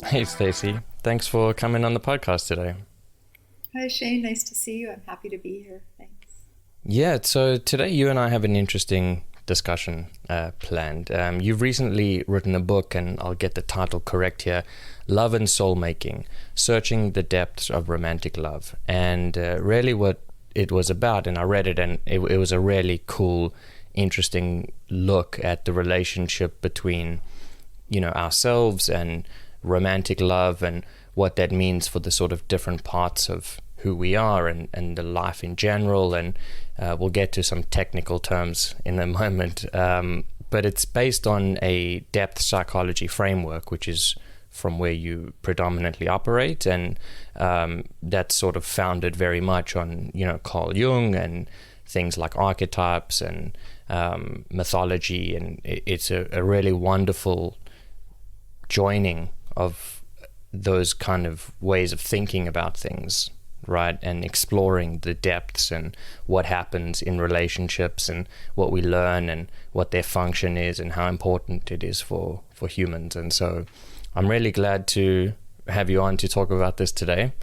Hey, Stacey. Thanks for coming on the podcast today. Hi, Shane. Nice to see you. I'm happy to be here. Thanks. Yeah, so today you and I have an interesting discussion planned. You've recently written a book, and I'll get the title correct here, Love and Soul Making, Searching the Depths of Romantic Love. And really what it was about, and I read it, and it was a really cool, interesting look at the relationship between, ourselves and romantic love, and what that means for the sort of different parts of who we are and the life in general. And we'll get to some technical terms in a moment, but it's based on a depth psychology framework, which is from where you predominantly operate, and that's sort of founded very much on Carl Jung and things like archetypes and mythology, and it's a really wonderful joining of those kind of ways of thinking about things, right? And exploring the depths and what happens in relationships and what we learn and what their function is and how important it is for humans. And so I'm really glad to have you on to talk about this today.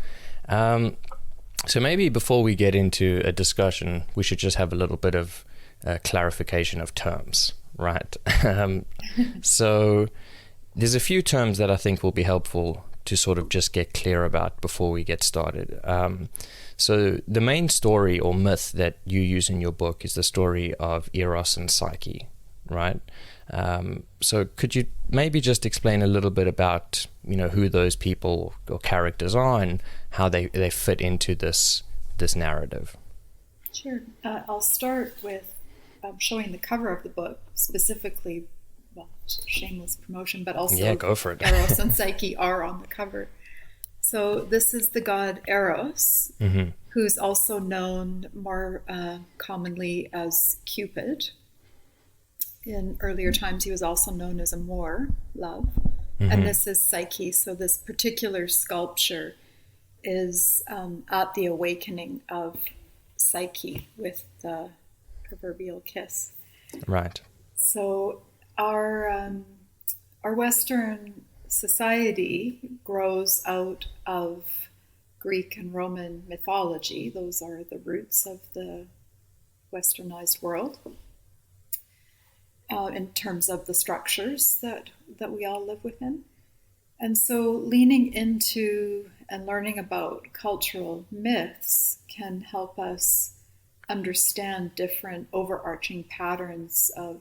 So maybe before we get into a discussion, we should just have a little bit of clarification of terms, right? So there's a few terms that I think will be helpful to sort of just get clear about before we get started. So the main story or myth that you use in your book is the story of Eros and Psyche, right? So could you maybe just explain a little bit about, who those people or characters are and how they fit into this narrative? Sure. I'll start with showing the cover of the book, specifically, well, shameless promotion, but also yeah, go for it. Eros and Psyche are on the cover. So this is the god Eros, Mm-hmm. who's also known more commonly as Cupid. In earlier times, he was also known as Amor, love. Mm-hmm. And this is Psyche. So this particular sculpture is at the awakening of Psyche with the proverbial kiss. Right. So our Western society grows out of Greek and Roman mythology. Those are the roots of the westernized world in terms of the structures that we all live within. And so leaning into and learning about cultural myths can help us understand different overarching patterns of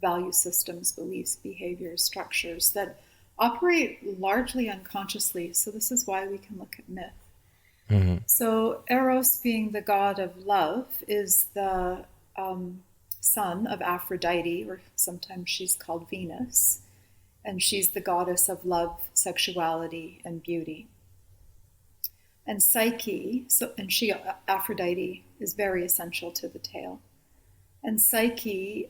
value systems, beliefs, behaviors, structures that operate largely unconsciously. So this is why we can look at myth. Mm-hmm. So Eros, being the god of love, is the son of Aphrodite, or sometimes she's called Venus, and she's the goddess of love, sexuality, and beauty. And Psyche, Aphrodite, is very essential to the tale. And Psyche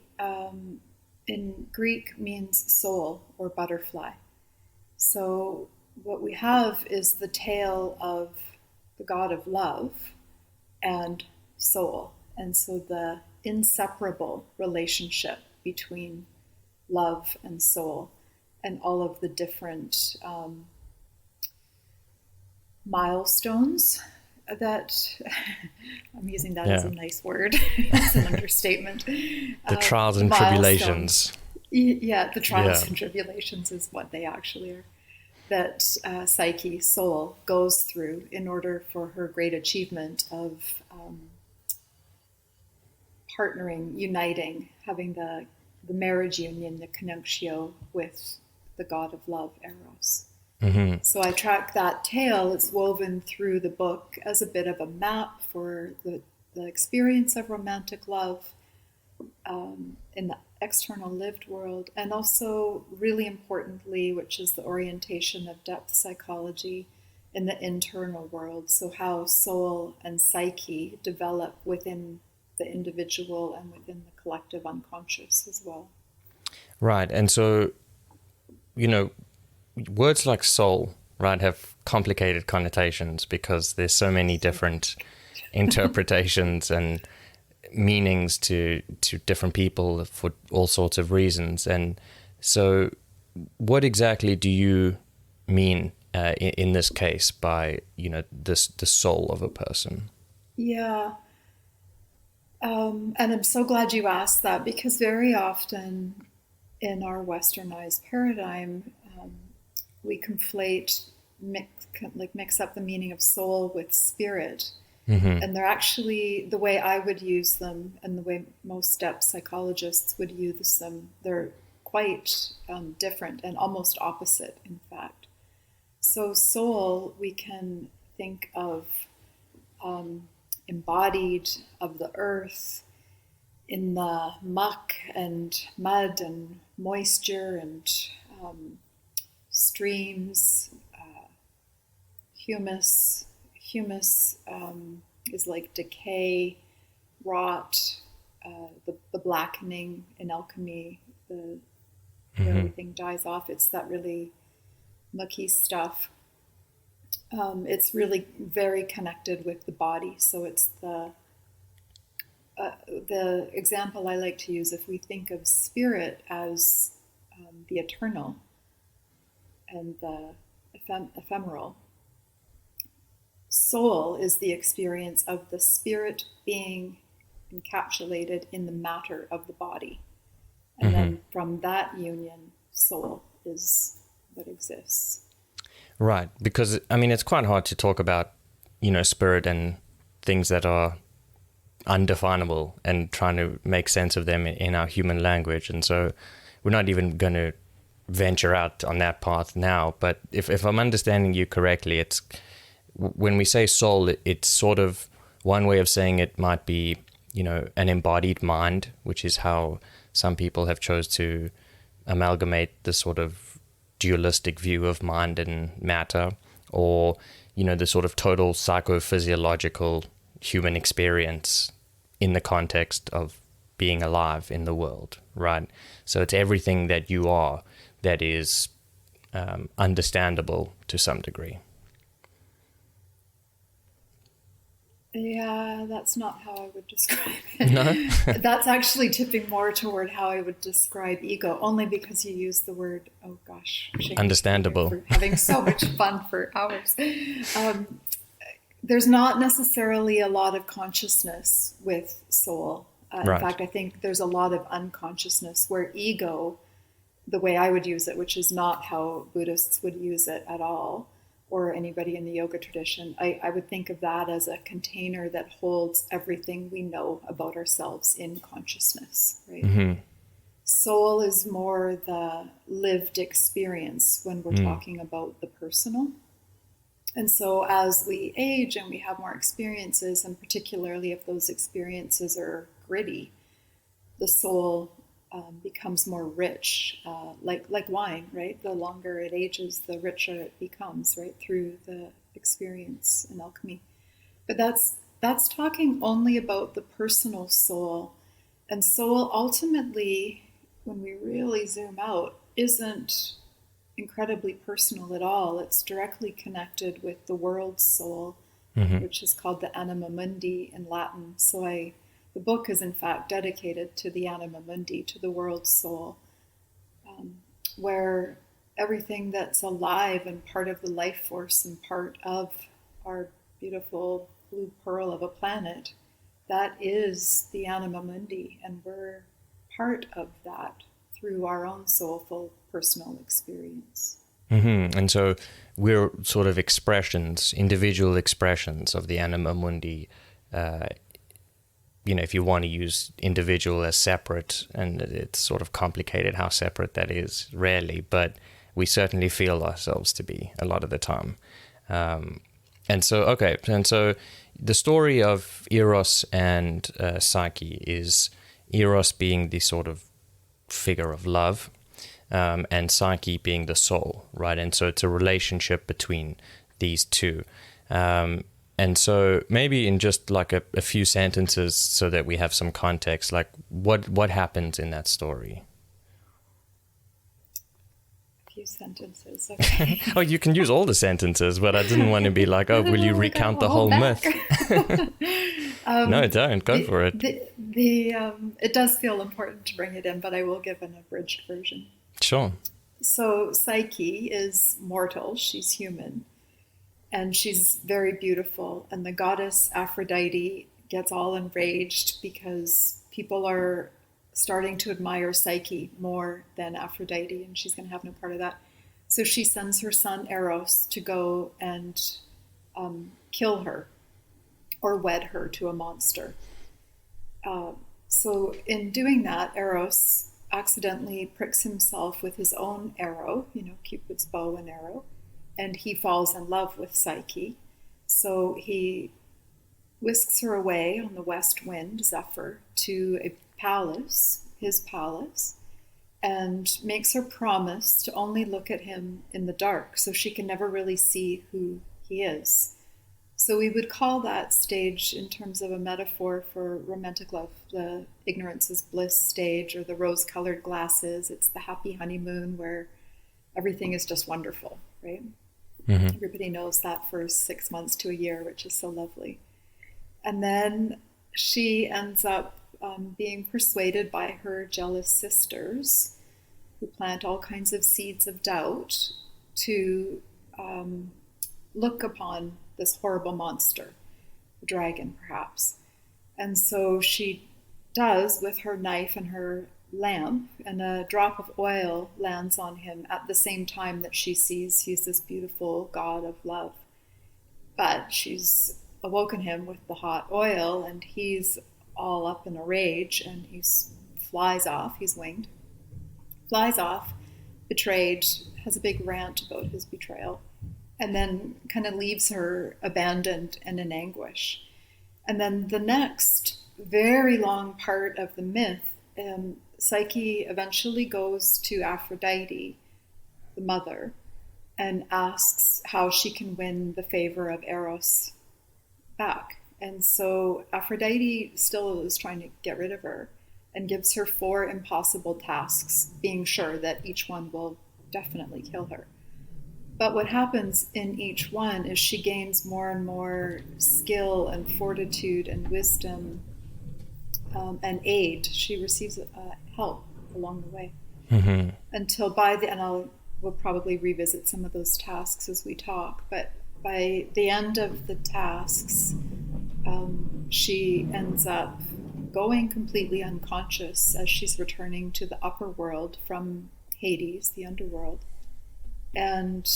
in Greek means soul or butterfly. So what we have is the tale of the god of love and soul. And so the inseparable relationship between love and soul, and all of the different milestones that I'm using that as a nice word. It's an understatement. The trials and tribulations. Yeah, the trials and tribulations is what they actually are. That Psyche, soul, goes through in order for her great achievement of partnering, uniting, having the marriage union, the conjunctio with the god of love, Eros. Mm-hmm. So I track that tale. It's woven through the book as a bit of a map for the experience of romantic love in the external lived world, and also, really importantly, which is the orientation of depth psychology in the internal world. So how soul and psyche develop within the individual and within the collective unconscious as well. Right. And so, words like soul, right, have complicated connotations because there's so many different interpretations, and meanings to different people for all sorts of reasons. And so what exactly do you mean in this case by, the soul of a person? Yeah. And I'm so glad you asked that, because very often in our westernized paradigm, we mix up the meaning of soul with spirit. Mm-hmm. And they're actually, the way I would use them and the way most depth psychologists would use them, they're quite different and almost opposite, in fact. So soul, we can think of embodied of the earth, in the muck and mud and moisture and streams, humus. Humus is like decay, rot, the blackening in alchemy, where everything dies off. It's that really mucky stuff. It's really very connected with the body. So it's the example I like to use, if we think of spirit as the eternal and the ephemeral, soul is the experience of the spirit being encapsulated in the matter of the body. And then from that union, soul is what exists. Right. Because, it's quite hard to talk about, spirit and things that are undefinable and trying to make sense of them in our human language. And so we're not even going to venture out on that path now. But if I'm understanding you correctly, it's when we say soul, it's sort of one way of saying it might be, an embodied mind, which is how some people have chose to amalgamate the sort of dualistic view of mind and matter, or, the sort of total psychophysiological human experience in the context of being alive in the world, right? So it's everything that you are that is understandable to some degree. Yeah, that's not how I would describe it. No? That's actually tipping more toward how I would describe ego, only because you use the word, oh gosh. Understandable. We're having so much fun for hours. There's not necessarily a lot of consciousness with soul. Right. In fact, I think there's a lot of unconsciousness, where ego, the way I would use it, which is not how Buddhists would use it at all, or anybody in the yoga tradition, I would think of that as a container that holds everything we know about ourselves in consciousness, right? Mm-hmm. Soul is more the lived experience when we're talking about the personal. And so as we age and we have more experiences, and particularly if those experiences are gritty, the soul becomes more rich, like wine, right? The longer it ages, the richer it becomes, right? Through the experience in alchemy. But that's talking only about the personal soul. And soul ultimately, when we really zoom out, isn't incredibly personal at all. It's directly connected with the world's soul, which is called the anima mundi in Latin. So the book is in fact dedicated to the anima mundi, to the world's soul, where everything that's alive and part of the life force and part of our beautiful blue pearl of a planet, that is the anima mundi, and we're part of that through our own soulful personal experience. And so we're sort of individual expressions of the anima mundi. If you want to use individual as separate, and it's sort of complicated how separate that is, rarely, but we certainly feel ourselves to be a lot of the time. And so the story of Eros and Psyche is Eros being the sort of figure of love, and Psyche being the soul, right? And so it's a relationship between these two. And so maybe in just like a few sentences so that we have some context, like what happens in that story? A few sentences, okay. Oh, you can use all the sentences, but I didn't want to be like, will you recount the whole myth? No, don't. Go for it. It does feel important to bring it in, but I will give an abridged version. Sure. So Psyche is mortal. She's human. And she's very beautiful. And the goddess Aphrodite gets all enraged because people are starting to admire Psyche more than Aphrodite, and she's going to have no part of that. So she sends her son Eros to go and kill her or wed her to a monster. So in doing that, Eros accidentally pricks himself with his own arrow, Cupid's bow and arrow, and he falls in love with Psyche. So he whisks her away on the west wind, Zephyr, to a palace, his palace, and makes her promise to only look at him in the dark so she can never really see who he is. So we would call that stage, in terms of a metaphor for romantic love, the ignorance is bliss stage, or the rose-colored glasses. It's the happy honeymoon where everything is just wonderful, right? Mm-hmm. Everybody knows that for 6 months to a year, which is so lovely. And then she ends up being persuaded by her jealous sisters, who plant all kinds of seeds of doubt, to look upon this horrible monster, the dragon perhaps. And so she does with her knife and her lamp, and a drop of oil lands on him at the same time that she sees he's this beautiful god of love. But she's awoken him with the hot oil, and he's all up in a rage, and he flies off. He's winged, flies off, betrayed, has a big rant about his betrayal, and then kind of leaves her abandoned and in anguish. And then the next very long part of the myth, Psyche eventually goes to Aphrodite, the mother, and asks how she can win the favor of Eros back. And so Aphrodite still is trying to get rid of her and gives her 4 impossible tasks, being sure that each one will definitely kill her. But what happens in each one is she gains more and more skill and fortitude and wisdom and aid. She receives help along the way. Mm-hmm. Until we'll probably revisit some of those tasks as we talk, but by the end of the tasks, she ends up going completely unconscious as she's returning to the upper world from Hades, the underworld. And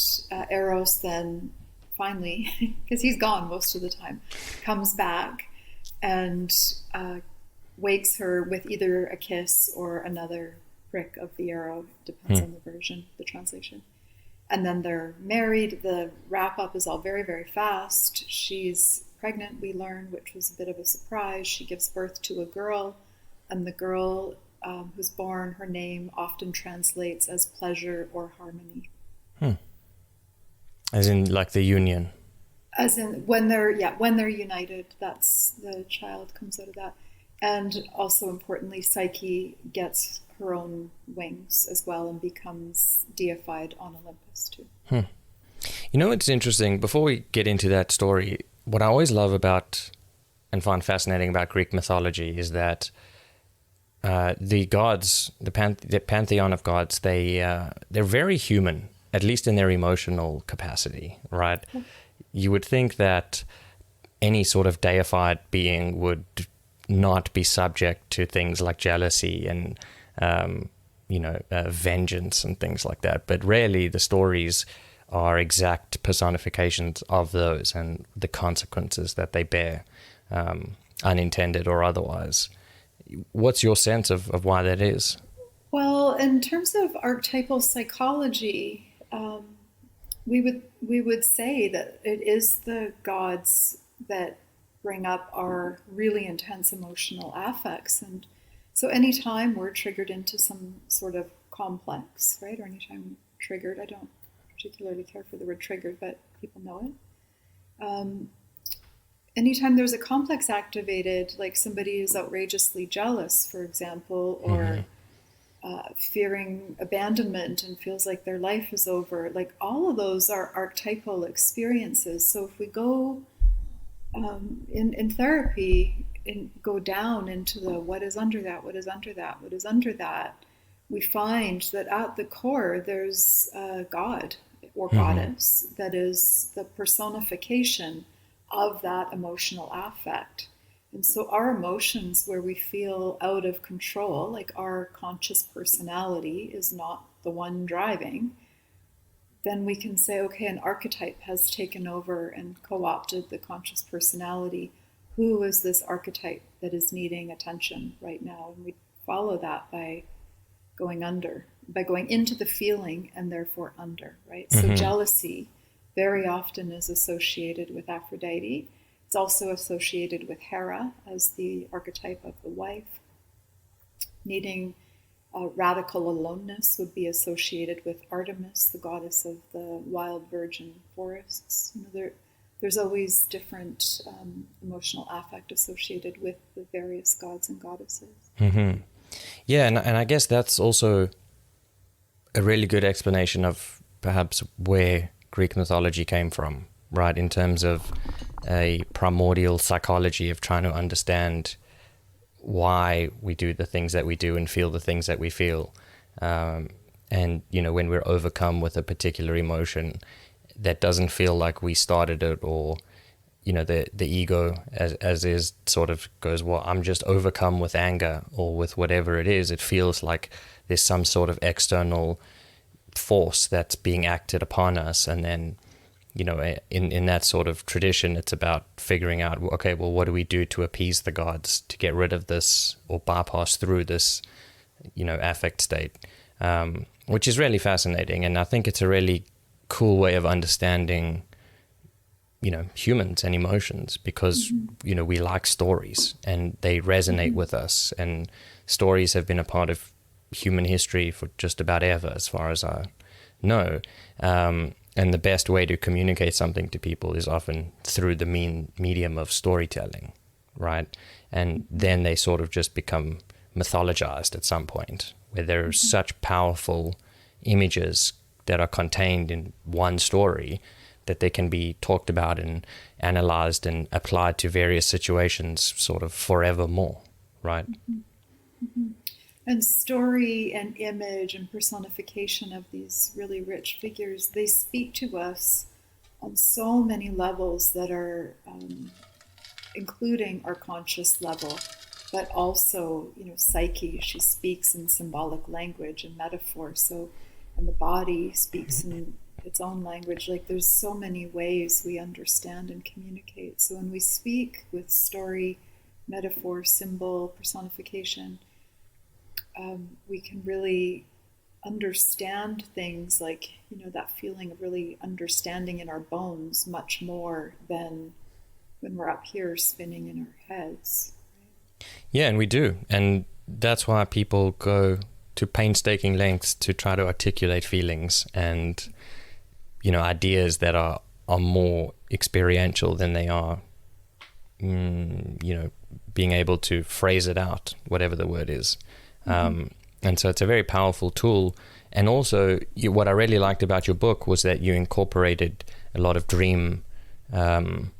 Eros then finally, because he's gone most of the time, comes back and wakes her with either a kiss or another prick of the arrow, depends on the version, the translation. And then they're married. The wrap-up is all very, very fast. She's pregnant, we learn, which was a bit of a surprise. She gives birth to a girl, and the girl who's born, her name often translates as pleasure or harmony. As in, like, the union. As in, when they're united, that's the child comes out of that. And also importantly, Psyche gets her own wings as well and becomes deified on Olympus too. You know, it's interesting. Before we get into that story, what I always love about and find fascinating about Greek mythology is that the gods, the pantheon of gods, they're very human, at least in their emotional capacity, right? You would think that any sort of deified being would not be subject to things like jealousy and vengeance and things like that. But rarely the stories are exact personifications of those and the consequences that they bear, unintended or otherwise. What's your sense of why that is? Well, in terms of archetypal psychology, we would say that it is the gods that bring up our really intense emotional affects. And so anytime we're triggered into some sort of complex, right, or anytime we're triggered, I don't particularly care for the word triggered, but people know it. Anytime there's a complex activated, like somebody is outrageously jealous, for example, or fearing abandonment and feels like their life is over, like all of those are archetypal experiences. So if we go in therapy, go down into the what is under that, what is under that, what is under that, we find that at the core there's a God or goddess that is the personification of that emotional affect. And so our emotions, where we feel out of control, like our conscious personality is not the one driving, then we can say, okay, an archetype has taken over and co-opted the conscious personality. Who is this archetype that is needing attention right now? And we follow that by going into the feeling and therefore under, right? So jealousy very often is associated with Aphrodite. It's also associated with Hera as the archetype of the wife. Needing radical aloneness would be associated with Artemis, the goddess of the wild virgin forests. There's always different emotional affect associated with the various gods and goddesses. Yeah, and I guess that's also a really good explanation of perhaps where Greek mythology came from, right? In terms of a primordial psychology of trying to understand why we do the things that we do and feel the things that we feel. And, when we're overcome with a particular emotion that doesn't feel like we started it, or, the ego as is sort of goes, well, I'm just overcome with anger or with whatever it is. It feels like there's some sort of external force that's being acted upon us. And then, in that sort of tradition, it's about figuring out, okay, well, what do we do to appease the gods, to get rid of this or bypass through this, affect state, which is really fascinating. And I think it's a really cool way of understanding, humans and emotions, because, we like stories and they resonate with us. And stories have been a part of human history for just about ever, as far as I know. And the best way to communicate something to people is often through the medium of storytelling, right? And then they sort of just become mythologized at some point, where there are such powerful images that are contained in one story that they can be talked about and analyzed and applied to various situations sort of forevermore, right? And story and image and personification of these really rich figures, they speak to us on so many levels that are including our conscious level, but also, Psyche, she speaks in symbolic language and metaphor. So, and the body speaks in its own language. Like, there's so many ways we understand and communicate. So when we speak with story, metaphor, symbol, personification, we can really understand things, like, that feeling of really understanding in our bones much more than when we're up here spinning in our heads. Yeah, and we do. And that's why people go to painstaking lengths to try to articulate feelings and, ideas that are more experiential than they are, being able to phrase it out, whatever the word is. And so it's a very powerful tool. And also, what I really liked about your book was that you incorporated a lot of dream, I don't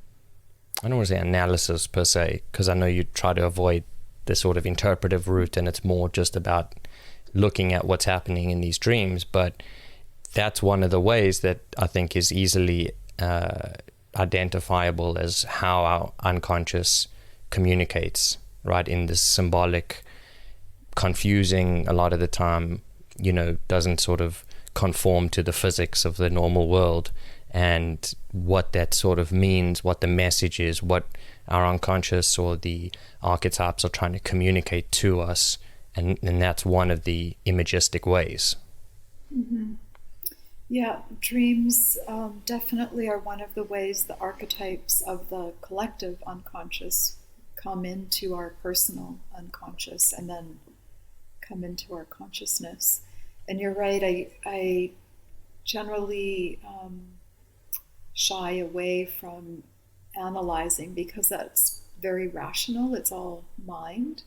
want to say analysis per se, because I know you try to avoid the sort of interpretive route, and it's more just about looking at what's happening in these dreams. But that's one of the ways that I think is easily identifiable as how our unconscious communicates, right? In this symbolic, confusing a lot of the time, doesn't sort of conform to the physics of the normal world, and what that sort of means, what the message is, what our unconscious or the archetypes are trying to communicate to us. And that's one of the imagistic ways. Yeah, dreams definitely are one of the ways the archetypes of the collective unconscious come into our personal unconscious and then come into our consciousness. And you're right, I generally shy away from analyzing, because that's very rational, it's all mind,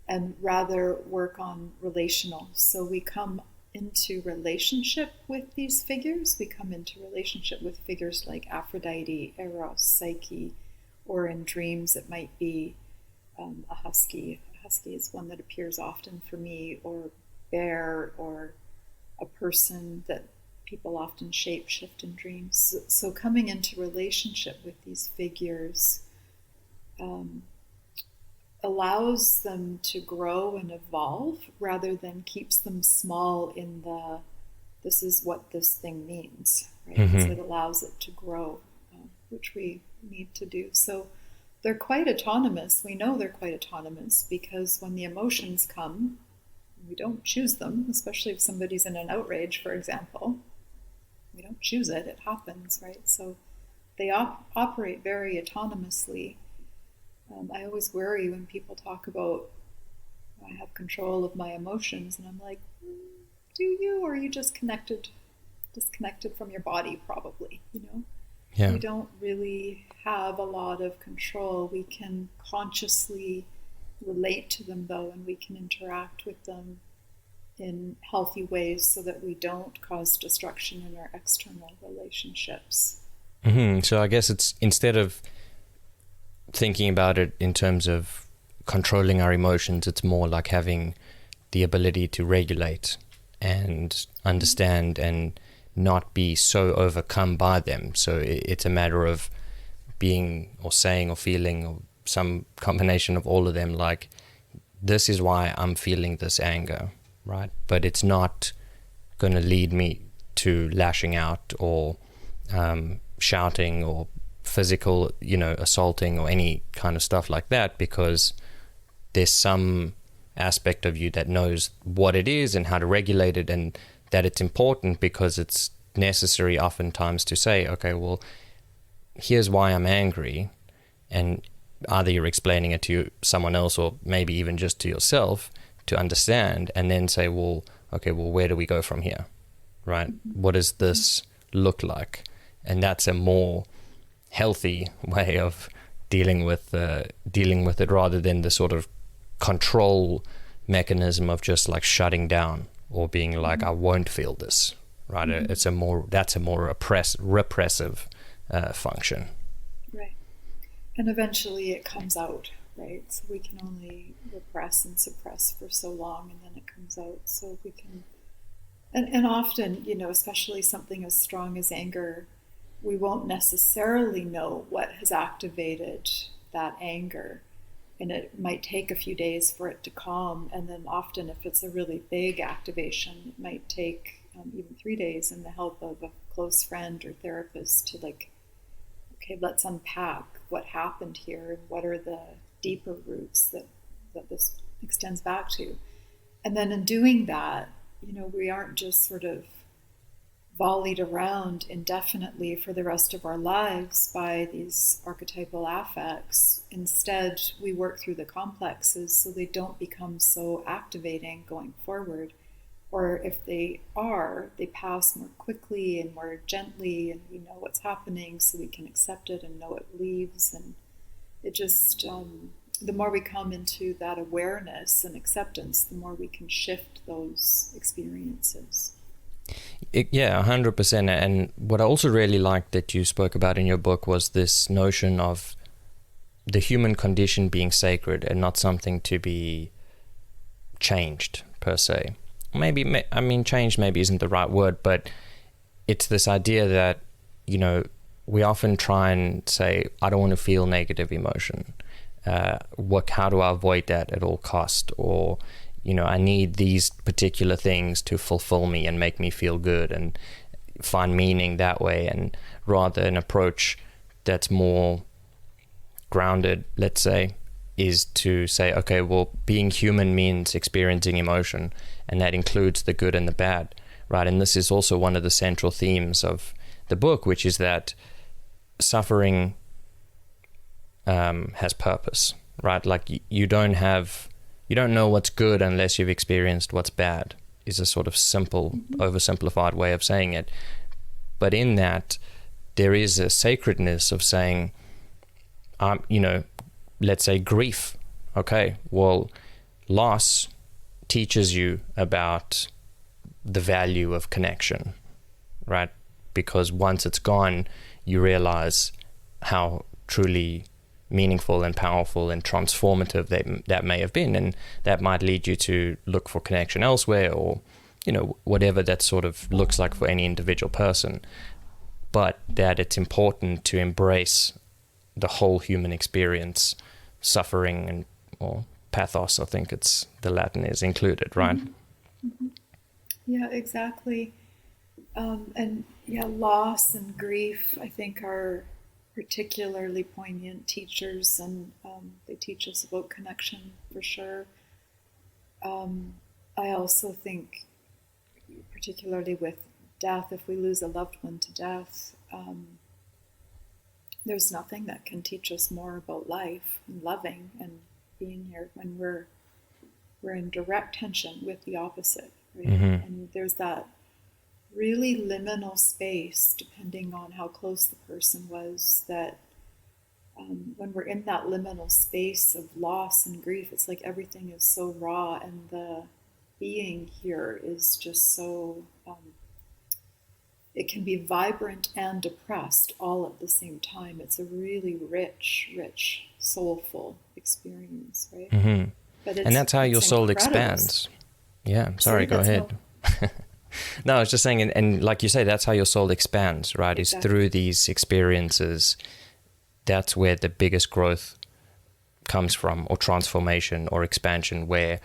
and rather work on relational. So we come into relationship with these figures. We come into relationship with figures like Aphrodite, Eros, Psyche, or in dreams it might be a husky. A husky is one that appears often for me, or bear, or a person that people often shape-shift in dreams. So coming into relationship with these figures allows them to grow and evolve rather than keeps them small in the, this is what this thing means, right? Mm-hmm. So it allows it to grow, which we need to do. So they're quite autonomous. We know they're quite autonomous because when the emotions come, we don't choose them, especially if somebody's in an outrage, for example. We don't choose it, it happens, right? So they operate very autonomously. I always worry when people talk about, I have control of my emotions, and I'm like, do you, or are you just disconnected from your body, probably, you know? Yeah. We don't really have a lot of control. We can consciously relate to them, though, and we can interact with them in healthy ways so that we don't cause destruction in our external relationships. Mm-hmm. So I guess it's, instead of thinking about it in terms of controlling our emotions, it's more like having the ability to regulate and understand and not be so overcome by them. So it's a matter of being or saying or feeling or some combination of all of them, like, this is why I'm feeling this anger, right? But it's not going to lead me to lashing out or shouting or physical, assaulting or any kind of stuff like that, because there's some aspect of you that knows what it is and how to regulate it, and that it's important because it's necessary oftentimes to say, okay, well, here's why I'm angry, and either you're explaining it to someone else or maybe even just to yourself to understand, and then say, well, okay, well, where do we go from here, right? What does this look like? And that's a more healthy way of dealing with it, rather than the sort of control mechanism of just like shutting down or being like, I won't feel this, right? Mm-hmm. That's a more repressive function. Right. And eventually it comes out, right? So we can only repress and suppress for so long, and then it comes out. So we can, and often, especially something as strong as anger, we won't necessarily know what has activated that anger. And it might take a few days for it to calm. And then often if it's a really big activation, it might take even 3 days, and the help of a close friend or therapist to like, okay, let's unpack what happened here and what are the deeper roots that this extends back to. And then in doing that, we aren't just sort of volleyed around indefinitely for the rest of our lives by these archetypal affects. Instead, we work through the complexes so they don't become so activating going forward. Or if they are, they pass more quickly and more gently, and we know what's happening so we can accept it and know it leaves. And it just, the more we come into that awareness and acceptance, the more we can shift those experiences. Yeah, 100%. And what I also really liked that you spoke about in your book was this notion of the human condition being sacred and not something to be changed per se. Change maybe isn't the right word, but it's this idea that, we often try and say, I don't want to feel negative emotion. How do I avoid that at all cost? Or, I need these particular things to fulfill me and make me feel good and find meaning that way. And rather an approach that's more grounded, let's say, is to say, okay, well, being human means experiencing emotion, and that includes the good and the bad, right? And this is also one of the central themes of the book, which is that suffering has purpose, right? Like you don't know what's good unless you've experienced what's bad, is a sort of simple, oversimplified way of saying it. But in that, there is a sacredness of saying, let's say grief. Okay, well, loss teaches you about the value of connection, right? Because once it's gone, you realize how truly meaningful and powerful and transformative that may have been, and that might lead you to look for connection elsewhere, or whatever that sort of looks like for any individual person. But that it's important to embrace the whole human experience, suffering and or pathos, I think it's the Latin is included, right? Mm-hmm. Mm-hmm. Yeah, exactly. And loss and grief, I think, are particularly poignant teachers, and they teach us about connection for sure. I also think, particularly with death, if we lose a loved one to death, there's nothing that can teach us more about life and loving and being here when we're in direct tension with the opposite, right? Mm-hmm. And there's that really liminal space, depending on how close the person was, that when we're in that liminal space of loss and grief, it's like everything is so raw, and the being here is just so, it can be vibrant and depressed all at the same time. It's a really rich, soulful experience, right? Mm-hmm. And that's how your soul expands. Yeah, sorry, go ahead. No, I was just saying, and like you say, that's how your soul expands, right? Exactly. Is through these experiences. That's where the biggest growth comes from, or transformation or expansion, where,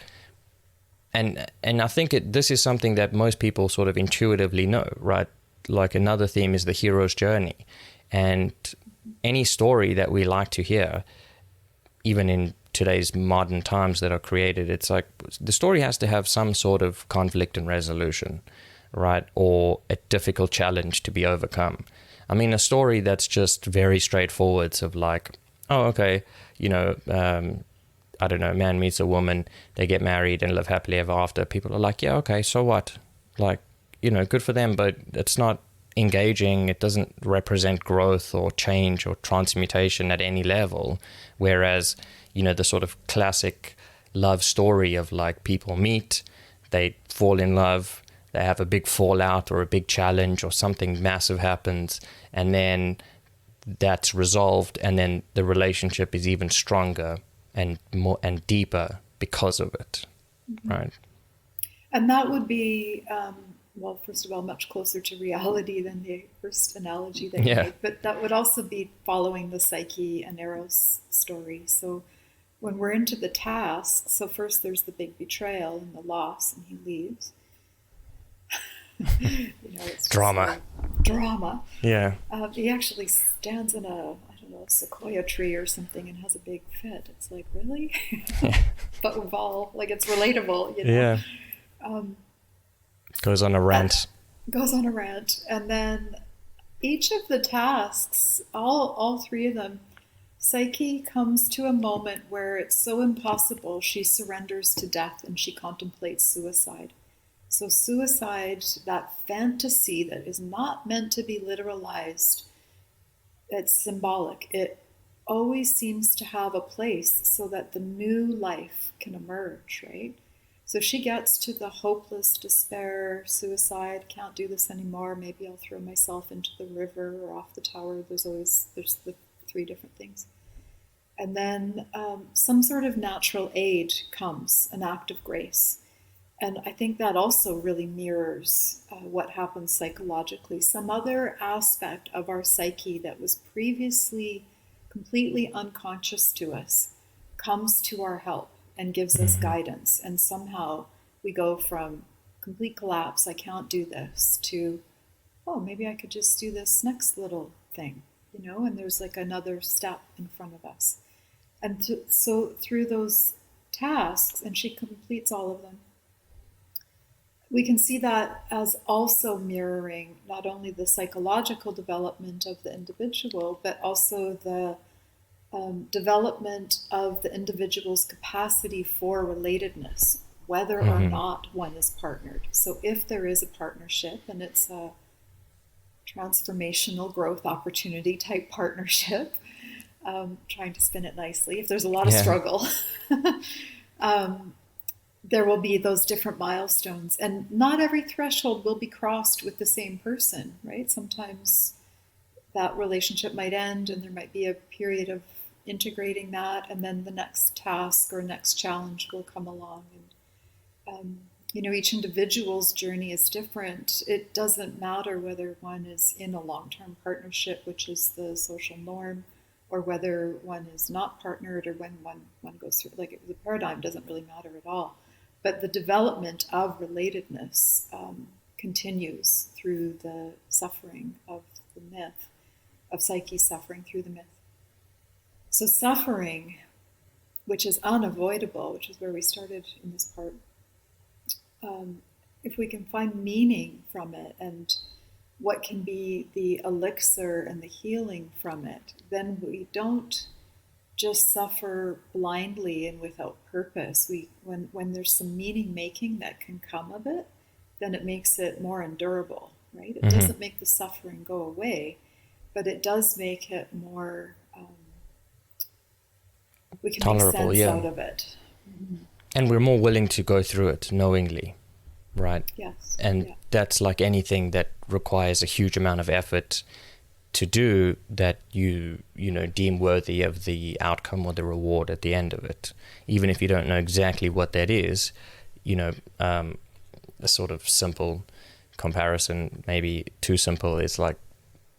and I think this is something that most people sort of intuitively know, right? Like another theme is the hero's journey. And any story that we like to hear, even in today's modern times that are created, it's like the story has to have some sort of conflict and resolution, right? Or a difficult challenge to be overcome. I mean, a story that's just very straightforward of like, oh, okay, I don't know, a man meets a woman, they get married and live happily ever after. People are like, yeah, okay, so what? Like, good for them, but it's not engaging. It doesn't represent growth or change or transmutation at any level. Whereas, the sort of classic love story of like people meet, they fall in love, they have a big fallout or a big challenge or something massive happens, and then that's resolved, and then the relationship is even stronger and more and deeper because of it, mm-hmm. right? And that would be, well, first of all, much closer to reality than the first analogy that you made, but that would also be following the Psyche and Eros story. So when we're into the task, so first there's the big betrayal and the loss, and he leaves. It's drama. Drama. Yeah. He actually stands in a sequoia tree or something and has a big fit. It's like, really? But we've all, like, it's relatable, Yeah. Goes on a rant. And then each of the tasks, all three of them, Psyche comes to a moment where it's so impossible, she surrenders to death and she contemplates suicide. So suicide, that fantasy that is not meant to be literalized, it's symbolic. It always seems to have a place so that the new life can emerge, right? So she gets to the hopeless despair, suicide, can't do this anymore, maybe I'll throw myself into the river or off the tower. There's the three different things. And then some sort of natural aid comes, an act of grace. And I think that also really mirrors what happens psychologically. Some other aspect of our psyche that was previously completely unconscious to us comes to our help and gives us guidance. And somehow we go from complete collapse, I can't do this, to, oh, maybe I could just do this next little thing, and there's like another step in front of us. And so through those tasks, and she completes all of them, we can see that as also mirroring not only the psychological development of the individual, but also the development of the individual's capacity for relatedness, whether or not one is partnered. So if there is a partnership and it's a transformational growth opportunity type partnership, trying to spin it nicely, if there's a lot of struggle, there will be those different milestones, and not every threshold will be crossed with the same person, right? Sometimes that relationship might end and there might be a period of integrating that, and then the next task or next challenge will come along. And each individual's journey is different. It doesn't matter whether one is in a long-term partnership, which is the social norm, or whether one is not partnered, or when one goes through, like, the paradigm doesn't really matter at all. But the development of relatedness continues through the suffering of the myth, of Psyche's suffering through the myth. So suffering, which is unavoidable, which is where we started in this part, if we can find meaning from it and what can be the elixir and the healing from it, then we don't just suffer blindly and without purpose. When there's some meaning making that can come of it, then it makes it more endurable, right? It doesn't make the suffering go away, but it does make it more, we can tolerable, make sense out of it. And we're more willing to go through it knowingly, right? Yes. And that's like anything that requires a huge amount of effort to do, that you deem worthy of the outcome or the reward at the end of it, even if you don't know exactly what that is. A sort of simple comparison, maybe too simple, is like,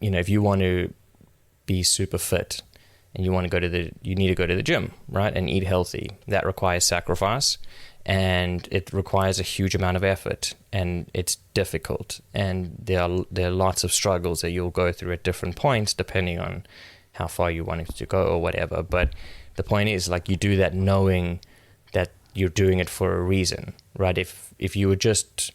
if you want to be super fit and you need to go to the gym, right, and eat healthy, that requires sacrifice, and it requires a huge amount of effort, and it's difficult, and there are lots of struggles that you'll go through at different points depending on how far you want it to go or whatever. But the point is, like, you do that knowing that you're doing it for a reason, right? If you were just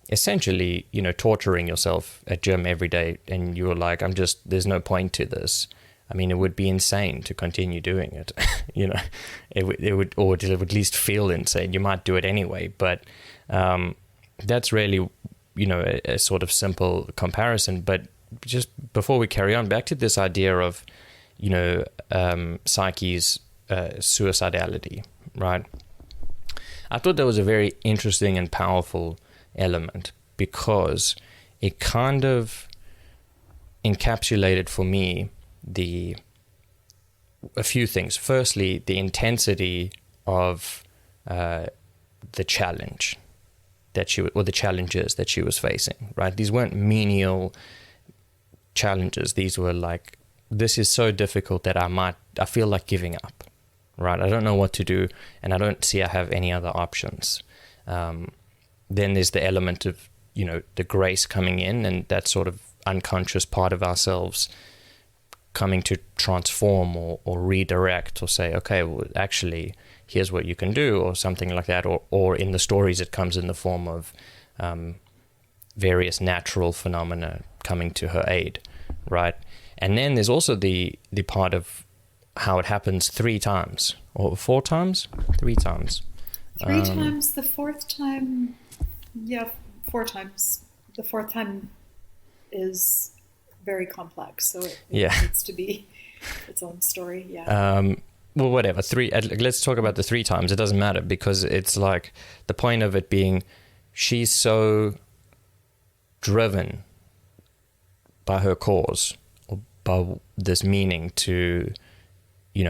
essentially torturing yourself at gym every day and you were like, there's no point to this, I mean, it would be insane to continue doing it. It would at least feel insane. You might do it anyway, but that's really, a sort of simple comparison. But just before we carry on, back to this idea of, Psyche's suicidality, right? I thought that was a very interesting and powerful element, because it kind of encapsulated for me a few things. Firstly, the intensity of the challenge or the challenges that she was facing, right? These weren't menial challenges. These were like, this is so difficult that I feel like giving up, right? I don't know what to do, and I don't see I have any other options. Then there's the element of, the grace coming in, and that sort of unconscious part of ourselves coming to transform or redirect, or say, okay, well, actually, here's what you can do, or something like that. Or in the stories, it comes in the form of various natural phenomena coming to her aid, right? And then there's also the part of how it happens 3 times, or 4 times? 3 times. 3 times. The 4th time, 4 times. The 4th time is very complex, so it needs to be its own story. Well, whatever. Let's talk about the 3 times. It doesn't matter, because it's like the point of it being, she's so driven by her cause, or by this meaning to,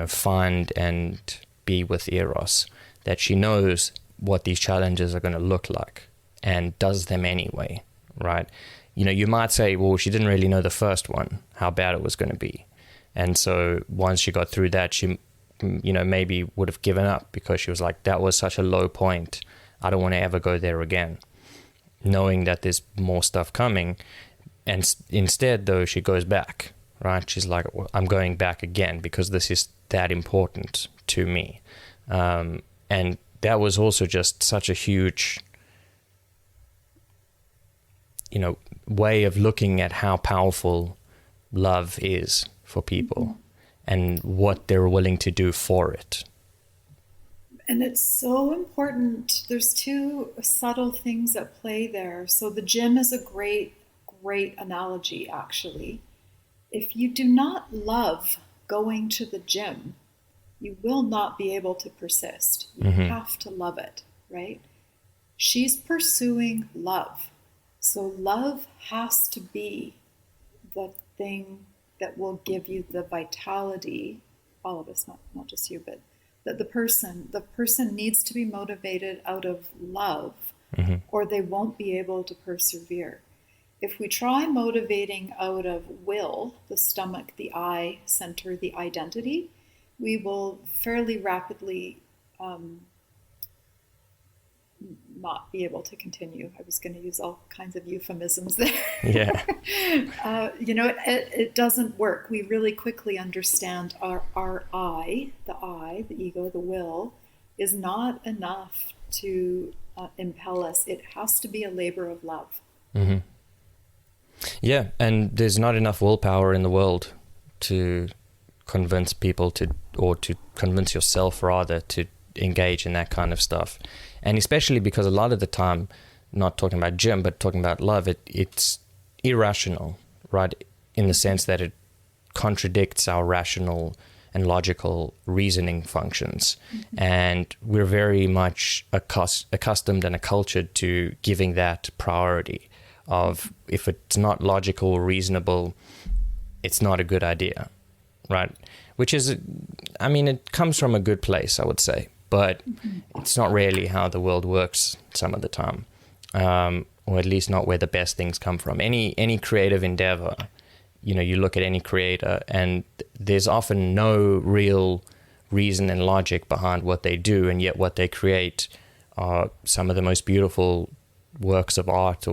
find and be with Eros, that she knows what these challenges are going to look like and does them anyway, right? You might say, well, she didn't really know the first one, how bad it was going to be. And so once she got through that, she, maybe would have given up, because she was like, that was such a low point. I don't want to ever go there again, knowing that there's more stuff coming. And instead, though, she goes back, right? She's like, well, I'm going back again because this is that important to me. And that was also just such a huge, way of looking at how powerful love is for people and what they're willing to do for it. And it's so important. There's 2 subtle things at play there. So the gym is a great analogy, actually. If you do not love going to the gym, you will not be able to persist. You have to love it, right? She's pursuing love. So love has to be the thing that will give you the vitality all of us, not just you, but that the person needs to be motivated out of love, or they won't be able to persevere. If we try motivating out of will, the stomach, the I center, the identity, we will fairly rapidly not be able to continue. I was going to use all kinds of euphemisms there. Yeah. It doesn't work. We really quickly understand our I, the ego, the will, is not enough to impel us. It has to be a labor of love. Mm-hmm. Yeah, and there's not enough willpower in the world to convince people or to convince yourself rather to engage in that kind of stuff. And especially because a lot of the time, not talking about gym, but talking about love, it's irrational, right? In the sense that it contradicts our rational and logical reasoning functions. Mm-hmm. And we're very much accustomed and accultured to giving that priority of, if it's not logical or reasonable, it's not a good idea, right? Which is, I mean, it comes from a good place, I would say, but it's not really how the world works some of the time, or at least not where the best things come from. Any creative endeavor, you look at any creator, and there's often no real reason and logic behind what they do, and yet what they create are some of the most beautiful works of art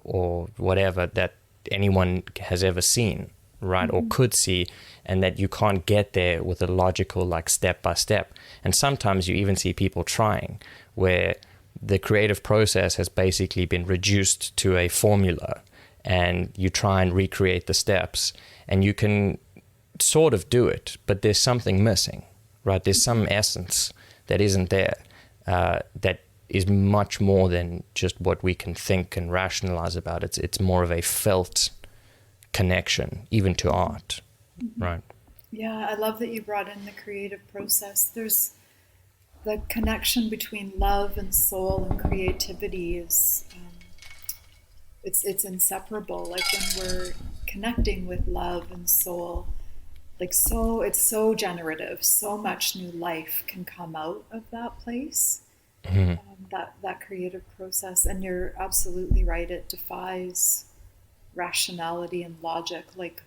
or whatever that anyone has ever seen, right? Mm-hmm. Or could see, and that you can't get there with a logical, like, step by step. And sometimes you even see people trying, where the creative process has basically been reduced to a formula, and you try and recreate the steps, and you can sort of do it, but there's something missing, right? There's some essence that isn't there, that is much more than just what we can think and rationalize about. It's more of a felt connection, even to art, right? Yeah, I love that you brought in the creative process. There's the connection between love and soul and creativity is it's inseparable. Like, when we're connecting with love and soul, it's so generative. So much new life can come out of that place. Mm-hmm. That creative process. And you're absolutely right, it defies rationality and logic. Like,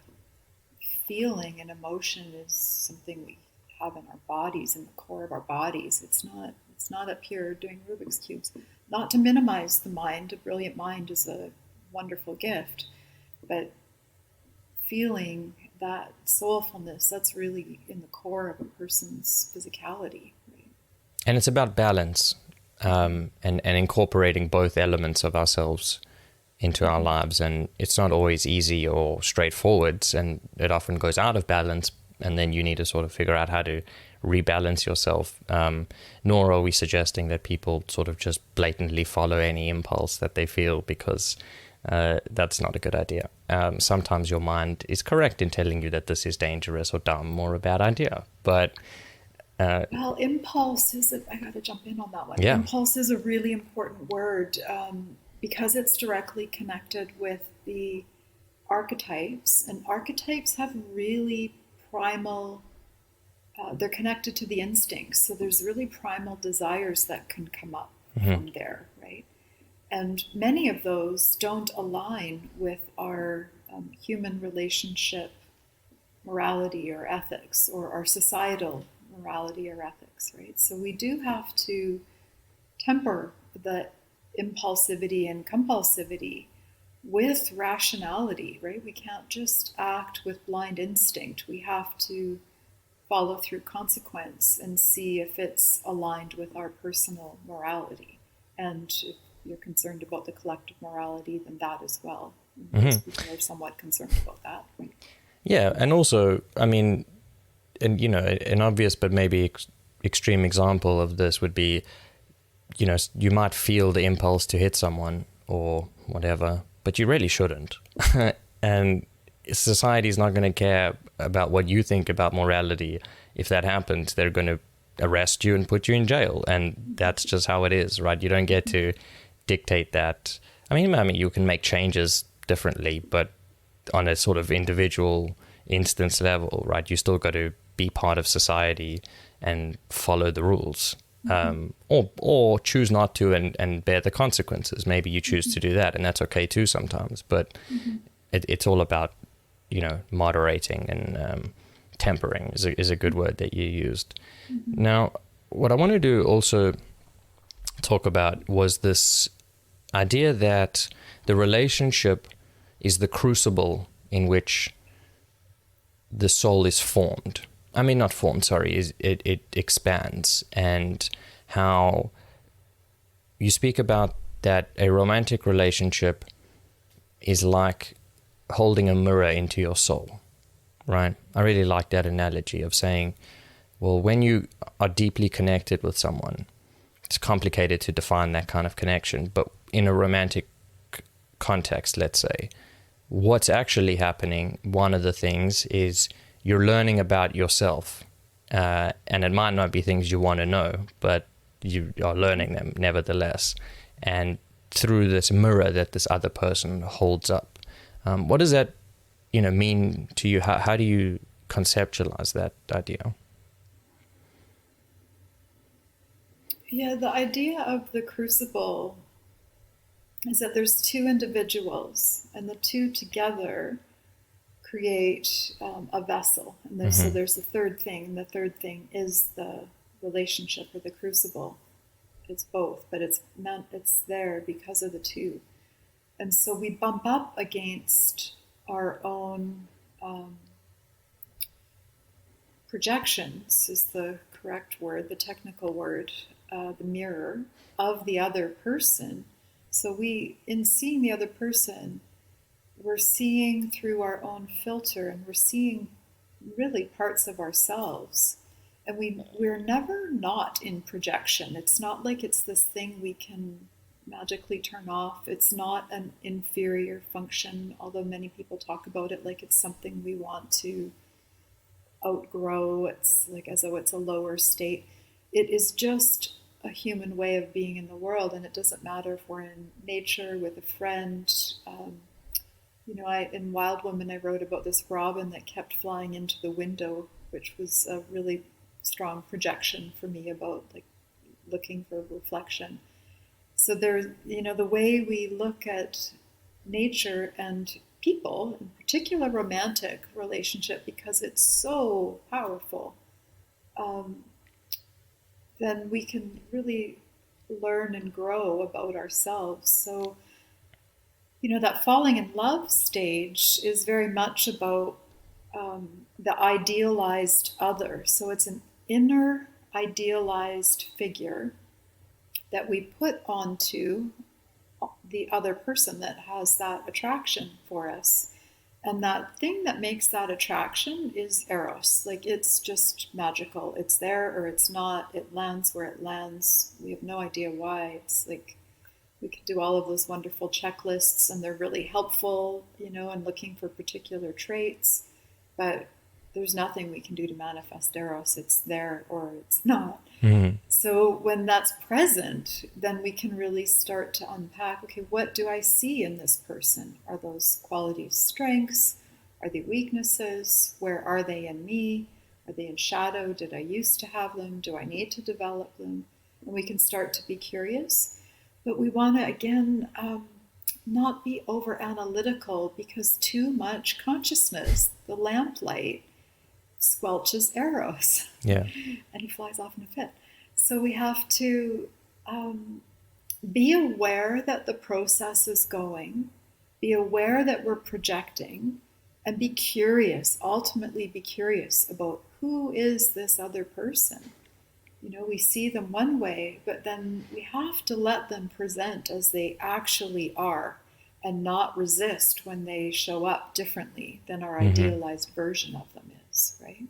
feeling and emotion is something we have in our bodies, in the core of our bodies. It's not up here doing Rubik's cubes. Not to minimize the mind. A brilliant mind is a wonderful gift, but feeling that soulfulness, that's really in the core of a person's physicality, right? And it's about balance, and incorporating both elements of ourselves into our lives. And it's not always easy or straightforward, and it often goes out of balance, and then you need to sort of figure out how to rebalance yourself. Nor are we suggesting that people sort of just blatantly follow any impulse that they feel, because that's not a good idea. Sometimes your mind is correct in telling you that this is dangerous or dumb or a bad idea, but well, impulse is I got to jump in on that one. Yeah. Impulse is a really important word, because it's directly connected with the archetypes, and archetypes have really primal, they're connected to the instincts, so there's really primal desires that can come up from there, right? And many of those don't align with our human relationship morality or ethics, or our societal morality or ethics, right? So we do have to temper the impulsivity and compulsivity with rationality, right? We can't just act with blind instinct. We have to follow through consequence and see if it's aligned with our personal morality. And if you're concerned about the collective morality, then that as well. Most people are somewhat concerned about that, right? Yeah, and also, I mean, and an obvious but maybe extreme example of this would be, you might feel the impulse to hit someone or whatever, but you really shouldn't. And society's not going to care about what you think about morality. If that happens, they're going to arrest you and put you in jail. And that's just how it is, right? You don't get to dictate that. I mean, you can make changes differently, but on a sort of individual instance level, right? You still got to be part of society and follow the rules, or choose not to and bear the consequences. Maybe you choose to do that, and that's okay too sometimes. But it's all about, moderating and tempering is a good word that you used. Now, what I want to do also talk about was this idea that the relationship is the crucible in which the soul is formed. I mean, not formed, sorry, it expands, and how you speak about that a romantic relationship is like holding a mirror into your soul, right? I really like that analogy of saying, well, when you are deeply connected with someone, it's complicated to define that kind of connection, but in a romantic context, let's say, what's actually happening, one of the things is you're learning about yourself, and it might not be things you want to know, but you are learning them nevertheless, and through this mirror that this other person holds up. What does that mean to you? How do you conceptualize that idea? Yeah, the idea of the crucible is that there's two individuals, and the two together create a vessel. And so there's a third thing, and the third thing is the relationship or the crucible. It's both, but it's there because of the two. And so we bump up against our own projections is the correct word, the technical word, the mirror of the other person. So in seeing the other person, we're seeing through our own filter, and we're seeing really parts of ourselves. And we're never not in projection. It's not like it's this thing we can magically turn off. It's not an inferior function, although many people talk about it like it's something we want to outgrow. It's like as though it's a lower state. It is just a human way of being in the world, and it doesn't matter if we're in nature with a friend. In Wild Woman, I wrote about this robin that kept flying into the window, which was a really strong projection for me about like looking for reflection. So there's, the way we look at nature and people, in particular romantic relationship, because it's so powerful, then we can really learn and grow about ourselves. So, that falling in love stage is very much about the idealized other. So it's an inner idealized figure that we put onto the other person that has that attraction for us. And that thing that makes that attraction is Eros. Like, it's just magical. It's there or it's not. It lands where it lands. We have no idea why. It's like we could do all of those wonderful checklists, and they're really helpful, in looking for particular traits. But there's nothing we can do to manifest Eros. It's there or it's not. Mm-hmm. So when that's present, then we can really start to unpack, okay, what do I see in this person? Are those qualities strengths? Are they weaknesses? Where are they in me? Are they in shadow? Did I used to have them? Do I need to develop them? And we can start to be curious. But we want to, again, not be over analytical, because too much consciousness, the lamplight, squelches Eros. Yeah. And he flies off in a fit. So we have to be aware that the process is going, be aware that we're projecting, and be curious, ultimately be curious about who is this other person. We see them one way, but then we have to let them present as they actually are, and not resist when they show up differently than our idealized version of them is, right?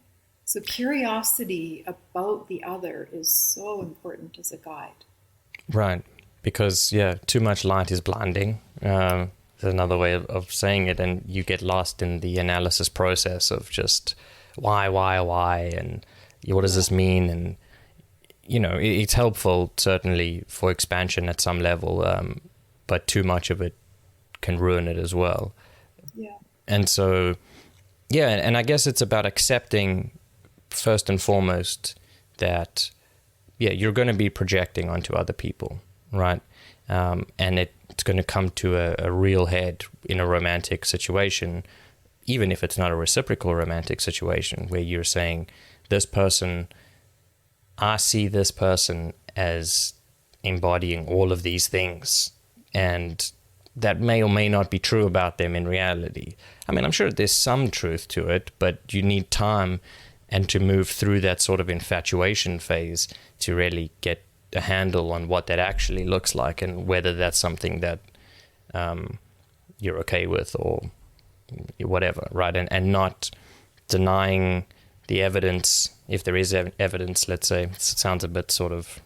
So curiosity about the other is so important as a guide. Right, because, too much light is blinding. There's another way of saying it, and you get lost in the analysis process of just why, and what does this mean? And, it's helpful, certainly, for expansion at some level, but too much of it can ruin it as well. Yeah. And so, Yeah, and I guess it's about accepting first and foremost that, yeah, you're going to be projecting onto other people, right? And it's going to come to a real head in a romantic situation, even if it's not a reciprocal romantic situation, where you're saying, this person, I see this person as embodying all of these things, and that may or may not be true about them in reality. I mean, I'm sure there's some truth to it, but you need time and to move through that sort of infatuation phase to really get a handle on what that actually looks like and whether that's something that you're okay with or whatever, right? And not denying the evidence, if there is evidence, let's say. It sounds a bit sort of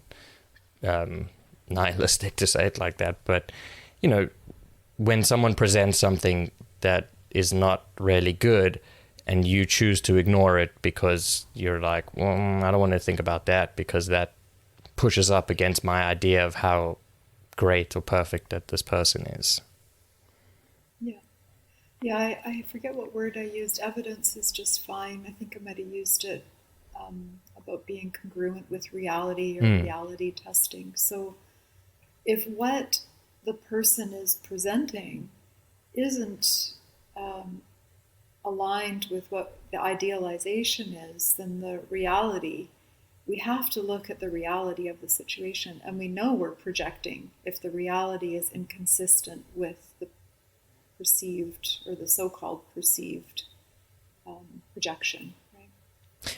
nihilistic to say it like that, but, you know, when someone presents something that is not really good and you choose to ignore it because you're like, well, I don't want to think about that because that pushes up against my idea of how great or perfect that this person is. Yeah, I forget what word I used. Evidence is just fine. I think I might have used it about being congruent with reality or reality testing. So if what the person is presenting isn't aligned with what the idealization is, then the reality, we have to look at the reality of the situation. And we know we're projecting if the reality is inconsistent with the perceived or the so-called perceived projection.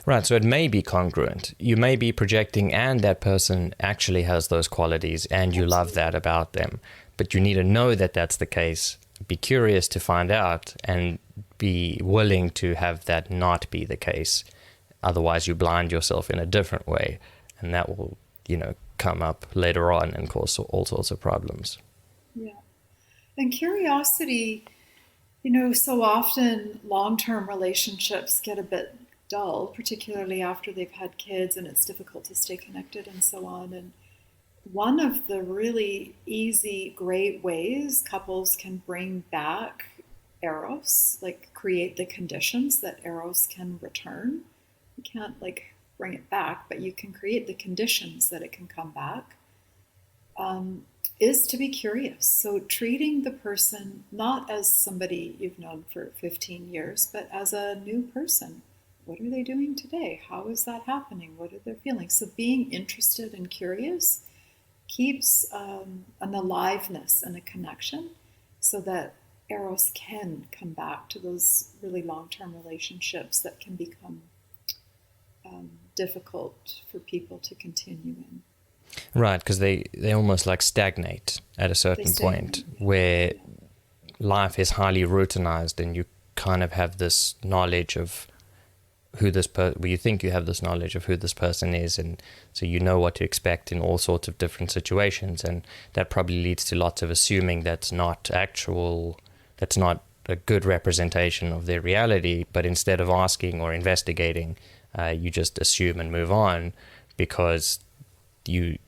Right, so it may be congruent. You may be projecting and that person actually has those qualities and you love that about them. But you need to know that that's the case, be curious to find out, and be willing to have that not be the case. Otherwise, you blind yourself in a different way, and that will, you know, come up later on and cause all sorts of problems. Yeah. And curiosity, you know, so often long-term relationships get a bit dull, particularly after they've had kids and it's difficult to stay connected and so on. And one of the really easy, great ways couples can bring back Eros, like create the conditions that Eros can return. You can't like bring it back, but you can create the conditions that it can come back, is to be curious. So treating the person not as somebody you've known for 15 years, but as a new person. What are they doing today? How is that happening? What are their feelings? So being interested and curious keeps an aliveness and a connection so that Eros can come back to those really long-term relationships that can become difficult for people to continue in. Right, because they almost like stagnate at a certain point where life is highly routinized and you kind of have this knowledge of who this you think you have this knowledge of who this person is, and so you know what to expect in all sorts of different situations, and that probably leads to lots of assuming that's not a good representation of their reality, but instead of asking or investigating, you just assume and move on because you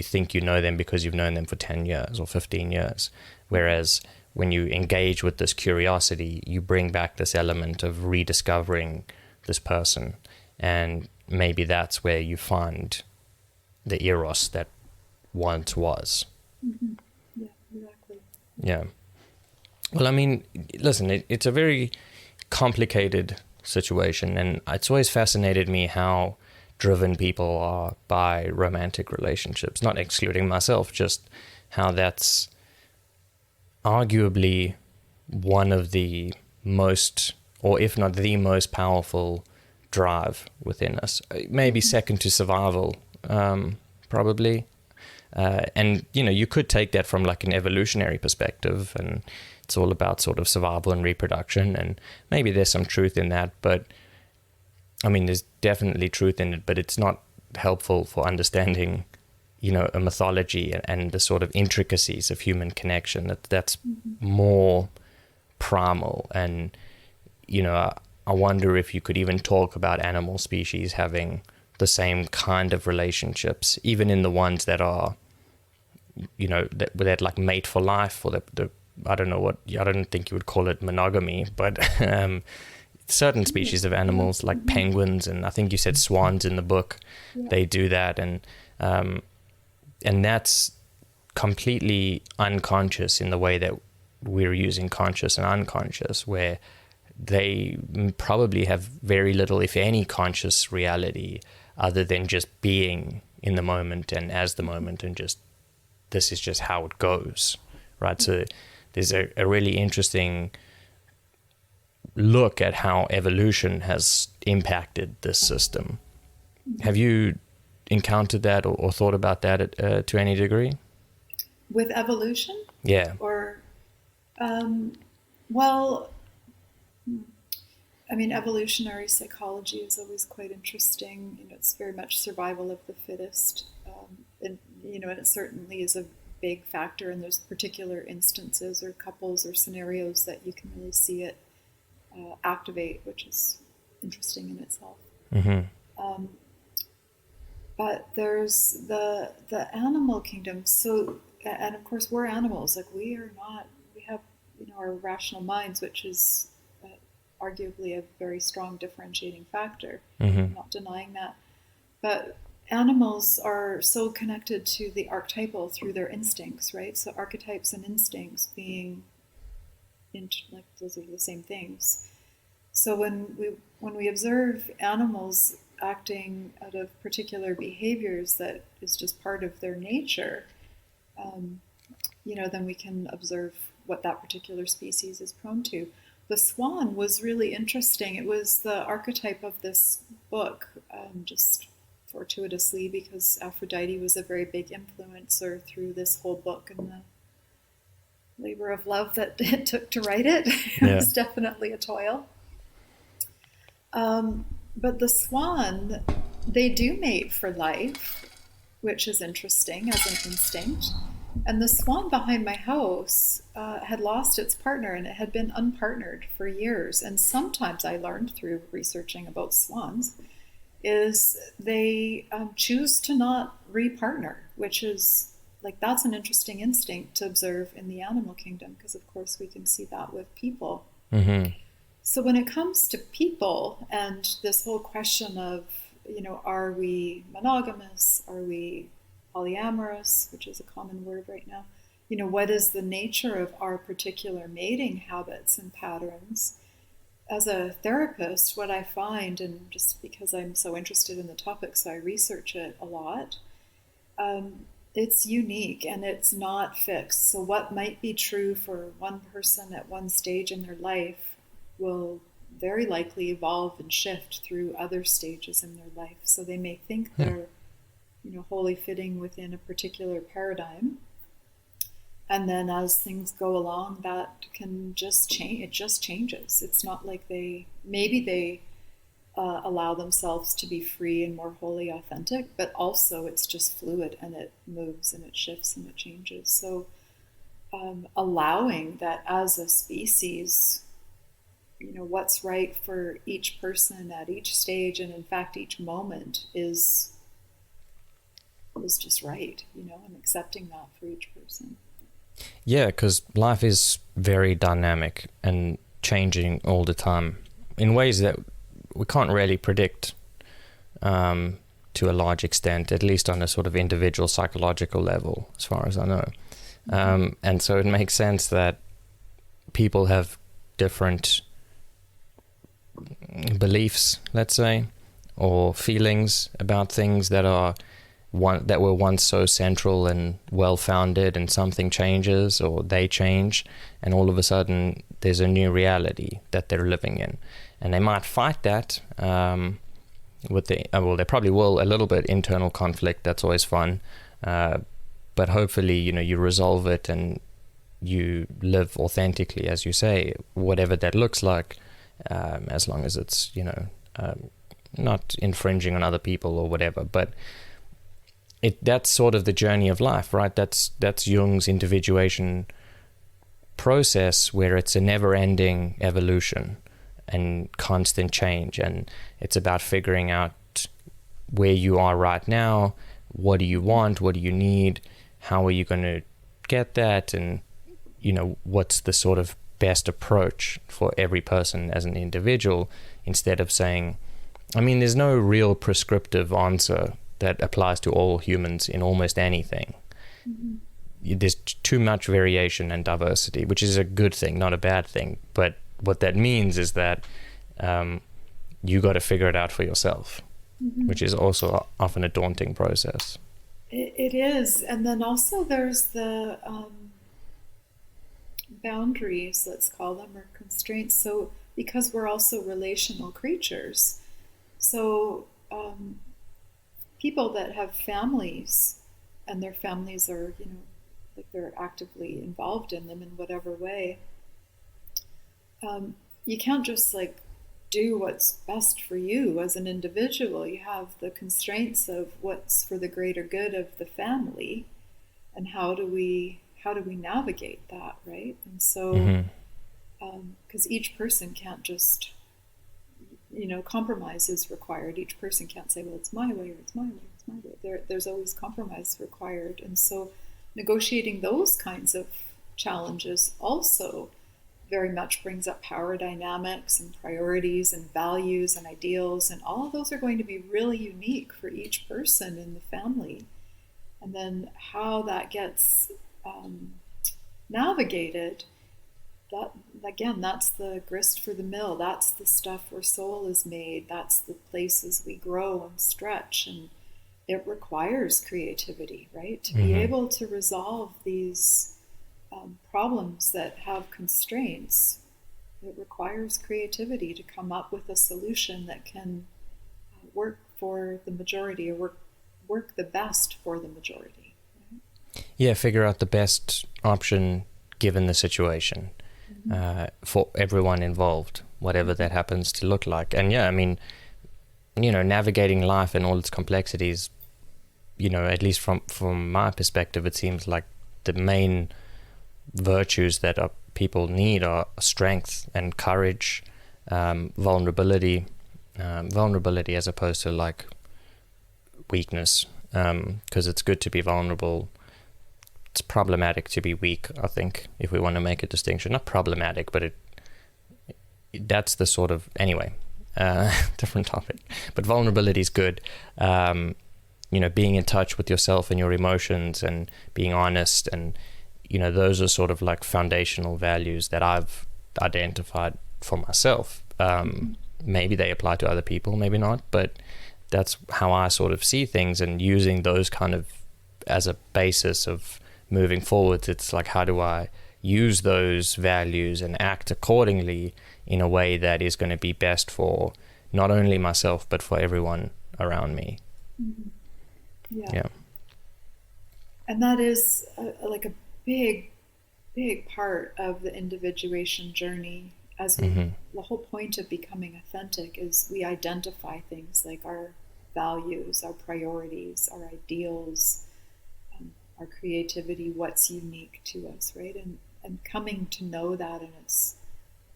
think you know them because you've known them for 10 years or 15 years, whereas when you engage with this curiosity, you bring back this element of rediscovering this person, and maybe that's where you find the Eros that once was. Mm-hmm. Yeah, exactly. Yeah. Well, I mean, listen, it's a very complicated situation, and it's always fascinated me how driven people are by romantic relationships, not excluding myself, just how that's arguably one of the most, or if not the most powerful drive within us. Maybe second to survival, probably. And, you know, you could take that from like an evolutionary perspective, and it's all about sort of survival and reproduction, and maybe there's some truth in that, but I mean, there's definitely truth in it, but it's not helpful for understanding, you know, a mythology and the sort of intricacies of human connection. That's more primal. And, you know, I wonder if you could even talk about animal species having the same kind of relationships, even in the ones that are, you know, that like mate for life, or the I don't know what, I don't think you would call it monogamy, but certain species of animals, like penguins, and I think you said swans in the book, they do that, and that's completely unconscious in the way that we're using conscious and unconscious, where they probably have very little, if any, conscious reality other than just being in the moment and as the moment, and just this is just how it goes, right? So there's a really interesting look at how evolution has impacted this system. Have you encountered that or thought about that to any degree? With evolution? Yeah. Or, well, I mean, evolutionary psychology is always quite interesting. You know, it's very much survival of the fittest. And, you know, and it certainly is a big factor, and there's particular instances or couples or scenarios that you can really see it activate, which is interesting in itself. Mm-hmm. But there's the animal kingdom. So, and of course, we're animals. Like, we are not. We have, you know, our rational minds, which is arguably a very strong differentiating factor. I'm not denying that. But animals are so connected to the archetypal through their instincts, right? So archetypes and instincts being like those are the same things. So when we observe animals acting out of particular behaviors that is just part of their nature, you know, then we can observe what that particular species is prone to. The swan was really interesting. It was the archetype of this book, just fortuitously, because Aphrodite was a very big influencer through this whole book and the labor of love that it took to write it. It was definitely a toil. But the swan, they do mate for life, which is interesting as an instinct. And the swan behind my house had lost its partner, and it had been unpartnered for years. And sometimes I learned through researching about swans is they choose to not repartner, which is like, that's an interesting instinct to observe in the animal kingdom, because of course we can see that with people. Mm-hmm. So when it comes to people and this whole question of, you know, are we monogamous? Are we polyamorous, which is a common word right now? You know, what is the nature of our particular mating habits and patterns? As a therapist, what I find, and just because I'm so interested in the topic, so I research it a lot, it's unique and it's not fixed. So what might be true for one person at one stage in their life will very likely evolve and shift through other stages in their life. So they may think they're, you know, wholly fitting within a particular paradigm. And then as things go along, that can just change. It just changes. It's not like they allow themselves to be free and more wholly authentic, but also it's just fluid and it moves and it shifts and it changes. So allowing that as a species, you know, what's right for each person at each stage, and in fact each moment is just right, you know, and accepting that for each person. Yeah, because life is very dynamic and changing all the time in ways that we can't really predict to a large extent, at least on a sort of individual psychological level, as far as I know. And so it makes sense that people have different beliefs, let's say, or feelings about things that were once so central and well-founded, and something changes or they change, and all of a sudden there's a new reality that they're living in, and they might fight that with they probably will, a little bit internal conflict. That's always fun, but hopefully, you know, you resolve it and you live authentically, as you say, whatever that looks like, as long as it's, you know, not infringing on other people or whatever. But that's sort of the journey of life, right? That's Jung's individuation process, where it's a never-ending evolution and constant change, and it's about figuring out where you are right now. What do you want? What do you need? How are you going to get that? And, you know, what's the sort of best approach for every person as an individual, instead of saying, I mean, there's no real prescriptive answer that applies to all humans in almost anything. There's too much variation and diversity, which is a good thing, not a bad thing. But what that means is that you got to figure it out for yourself, which is also often a daunting process. It is. And then also there's the boundaries, let's call them, or constraints. So because we're also relational creatures, so people that have families, and their families are, like they're actively involved in them in whatever way, you can't just like do what's best for you as an individual. You have the constraints of what's for the greater good of the family, and how do we navigate that, right? And so because each person can't just, compromise is required. Each person can't say, well, it's my way, or it's my way, it's my way. There's always compromise required. And so negotiating those kinds of challenges also very much brings up power dynamics and priorities and values and ideals, and all of those are going to be really unique for each person in the family. And then how that gets navigated, that again, that's the grist for the mill. That's the stuff where soul is made. That's the places we grow and stretch, and it requires creativity, right? To be able to resolve these problems that have constraints, it requires creativity to come up with a solution that can work for the majority, or work the best for the majority. Right? Yeah, figure out the best option given the situation for everyone involved, whatever that happens to look like. And yeah, I mean, navigating life and all its complexities, at least from my perspective, it seems like the main virtues that people need are strength and courage, vulnerability as opposed to like weakness, because it's good to be vulnerable. It's problematic to be weak, I think, if we want to make a distinction. Not problematic, but that's the sort of, anyway, different topic. But vulnerability is good. Being in touch with yourself and your emotions, and being honest, and those are sort of like foundational values that I've identified for myself. Maybe they apply to other people, maybe not, but that's how I sort of see things, and using those kind of as a basis of moving forward. It's like, how do I use those values and act accordingly in a way that is going to be best for not only myself, but for everyone around me. Yeah. And that is like a big part of the individuation journey. As the whole point of becoming authentic is we identify things like our values, our priorities, our ideals, our creativity, what's unique to us, right? And coming to know that, and it's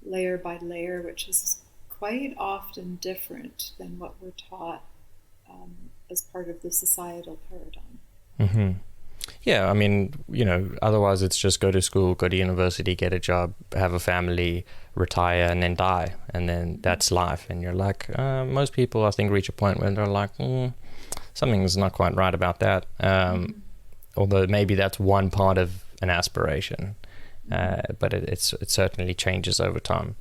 layer by layer, which is quite often different than what we're taught as part of the societal paradigm. Yeah, I mean, otherwise it's just go to school, go to university, get a job, have a family, retire, and then die. And then that's life. And you're like, most people, I think, reach a point where they're like, something's not quite right about that. Although maybe that's one part of an aspiration. But it certainly changes over time.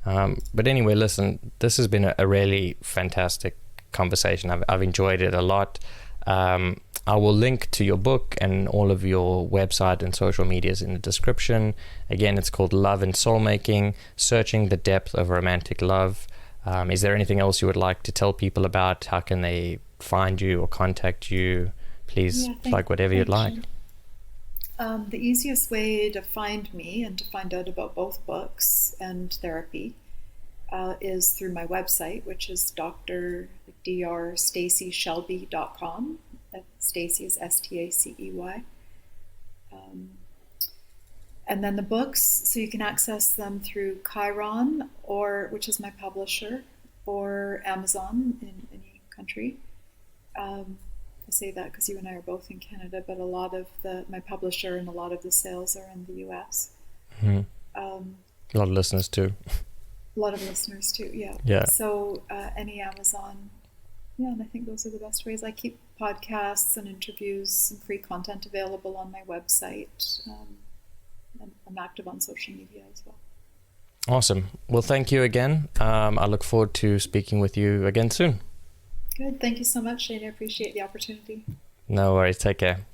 But anyway, listen, this has been a really fantastic conversation. I've enjoyed it a lot. I will link to your book and all of your website and social medias in the description. Again, it's called Love and Soulmaking, Searching the Depth of Romantic Love. Is there anything else you would like to tell people about? How can they find you or contact you? Please plug whatever you'd like. The easiest way to find me and to find out about both books and therapy is through my website, which is drstaceyshelby.com. Stacey is Stacey. And then the books, so you can access them through Chiron, which is my publisher, or Amazon in any country. I say that because you and I are both in Canada, but a lot of my publisher and a lot of the sales are in the US. A lot of listeners too. A lot of listeners too, yeah. Yeah. So any Amazon, yeah, and I think those are the best ways. I keep podcasts and interviews and free content available on my website. And I'm active on social media as well. Awesome. Well, thank you again. I look forward to speaking with you again soon. Good. Thank you so much, Shane. I appreciate the opportunity. No worries. Take care.